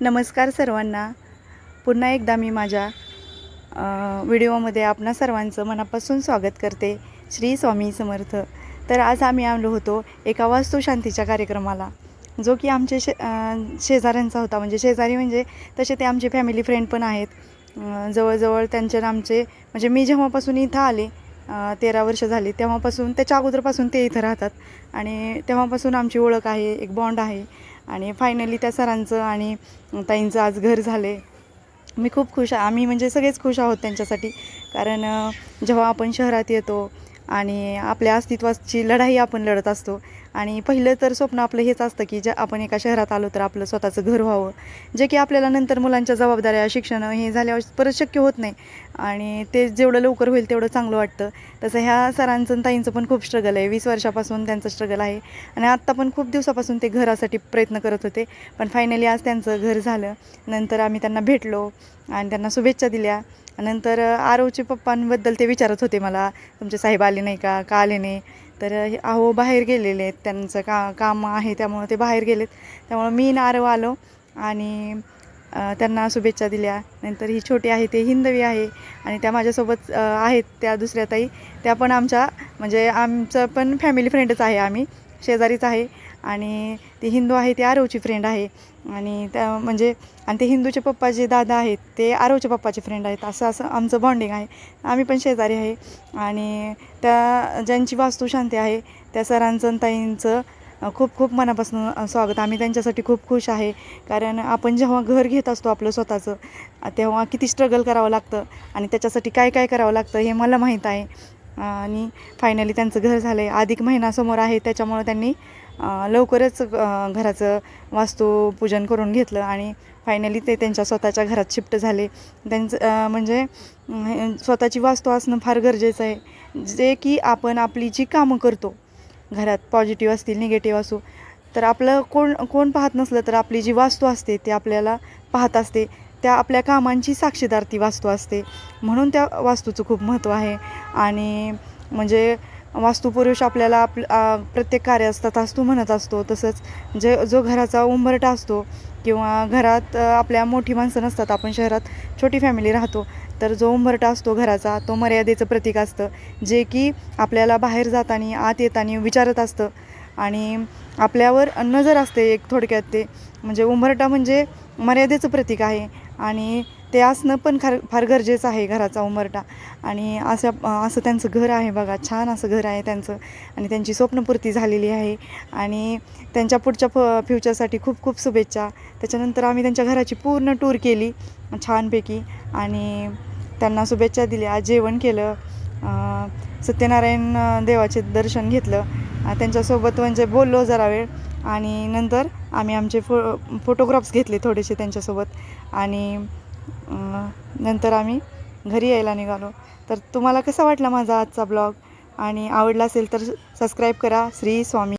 नमस्कार सर्वांना. पुन्हा एकदा मी माझ्या व्हिडिओमध्ये आपणा सर्वांचं मनापासून स्वागत करते. श्री स्वामी समर्थ. तर आज आम्ही आलो होतो एका वास्तुशांतीच्या कार्यक्रमाला, जो की आमचे शेजाऱ्यांचा होता. म्हणजे शेजारी म्हणजे तसे ते आमचे फॅमिली फ्रेंड पण आहेत. जवळजवळ त्यांचे आमचे म्हणजे मी जेव्हापासून इथं आले 13 वर्ष झाली तेव्हापासून, त्याच्या अगोदरपासून ते इथं राहतात आणि तेव्हापासून आमची ओळख आहे, एक बॉन्ड आहे. आणि फायनली त्या सरांचं आणि ताईंचं आज घर झाले. मी खूप खुश आहे. आम्ही म्हणजे सगळेच खुश आहोत त्यांच्यासाठी. कारण जेव्हा आपण शहरात येतो आणि आपल्या अस्तित्वाची लढाई आपण लढत असतो आणि पहिलं तर स्वप्न आपलं हेच असतं की आपण एका शहरात आलो तर आपलं स्वतःचं घर व्हावं, जे की आपल्याला नंतर मुलांच्या जबाबदाऱ्या, शिक्षण हे झाल्यावर परत शक्य होत नाही आणि ते जेवढं लवकर होईल तेवढं चांगलं वाटतं. तसं ह्या सरांचं आणि ताईंचं पण खूप स्ट्रगल आहे. 20 वर्षापासून त्यांचं स्ट्रगल आहे आणि आत्ता पण खूप दिवसापासून ते घरासाठी प्रयत्न करत होते. पण फायनली आज त्यांचं घर झालं. नंतर आम्ही त्यांना भेटलो आणि त्यांना शुभेच्छा दिल्या. नंतर आरवचे पप्पांबद्दल ते विचारत होते मला, तुमचे साहेब आले नाही का, का आले नाही? तर अहो बाहेर गेलेले आहेत, त्यांचं काम आहे त्यामुळं ते बाहेर गेलेत. त्यामुळं मी आणि आरव आलो आणि त्यांना शुभेच्छा दिल्या. नंतर ही छोटी आहे ते हिंदवी आहे आणि त्या माझ्यासोबत आहेत त्या दुसऱ्या ताई, त्या पण आमच्या म्हणजे आमचं पण फॅमिली फ्रेंडच आहे, आम्ही शेजारीच आहे. आणि ती हिंदू आहे ती आरवची फ्रेंड आहे आणि त्या म्हणजे आणि ते हिंदूचे पप्पा जे दादा आहेत ते आरवच्या पप्पाचे फ्रेंड आहेत. असं असं आमचं बॉन्डिंग आहे. आम्ही पण शेजारी आहे आणि त्या ज्यांची वास्तुशांती आहे त्या सरांचं आणि ताईंचं खूप खूप मनापासून स्वागत. आम्ही त्यांच्यासाठी खूप खुश आहे. कारण आपण जेव्हा घर घेत असतो आपलं स्वतःचं, तेव्हा किती स्ट्रगल करावं लागतं आणि त्याच्यासाठी काय काय करावं लागतं हे मला माहीत आहे. आणि फायनली त्यांचं घर झालं आहे. अधिक महिना समोर आहे त्याच्यामुळं त्यांनी लवकरच घराचं वास्तुपूजन करून घेतलं आणि फायनली ते त्यांच्या स्वतःच्या घरात शिफ्ट झाले. त्यांचं म्हणजे स्वतःची वास्तू असणं फार गरजेचं आहे. जे की आपण आपली जी कामं करतो घरात, पॉझिटिव्ह असतील निगेटिव्ह असो, तर आपलं कोण कोण पाहत नसलं तर आपली जी वास्तू असते ती आपल्याला पाहत असते. त्या आपल्या कामांची साक्षीदार ती वास्तू असते. म्हणून त्या वास्तूचं खूप महत्त्व आहे. आणि म्हणजे वास्तुपुरुष आपल्याला प्रत्येक कार्यात असतो म्हणत असतो. तसंच जो घराचा उंबरठा असतो किंवा घरात आपल्या मोठी माणसं नसतात, आपण शहरात छोटी फॅमिली राहतो, तर जो उंबरठा असतो घराचा तो मर्यादेचं प्रतीक असतं, जे की आपल्याला बाहेर जाताना आत येताना विचारत असतं आणि आपल्यावर नजर असते. एक थोडक्यात ते म्हणजे उंबरठा म्हणजे मर्यादेचं प्रतीक आहे आणि ते असणं पण फार गरजेचं आहे, घराचा उंबरठा. आणि असं त्यांचं घर आहे बघा, छान असं घर आहे त्यांचं आणि त्यांची स्वप्नपूर्ती झालेली आहे आणि त्यांच्या पुढच्या फ्युचरसाठी खूप खूप शुभेच्छा. त्याच्यानंतर आम्ही त्यांच्या घराची पूर्ण टूर केली छानपैकी आणि त्यांना शुभेच्छा दिल्या, जेवण केलं, सत्यनारायण देवाचे दर्शन घेतलं, त्यांच्यासोबत म्हणजे बोललो जरा वेळ आणि नंतर आम्ही आमचे फोटोग्राफ्स घेतले थोडेसे त्यांच्यासोबत आणि नंतर आम्ही घरी यायला निघालो. तर तुम्हाला कसा वाटला माझा आजचा ब्लॉग आणि आवडला असेल तर सबस्क्राईब करा. श्री स्वामी.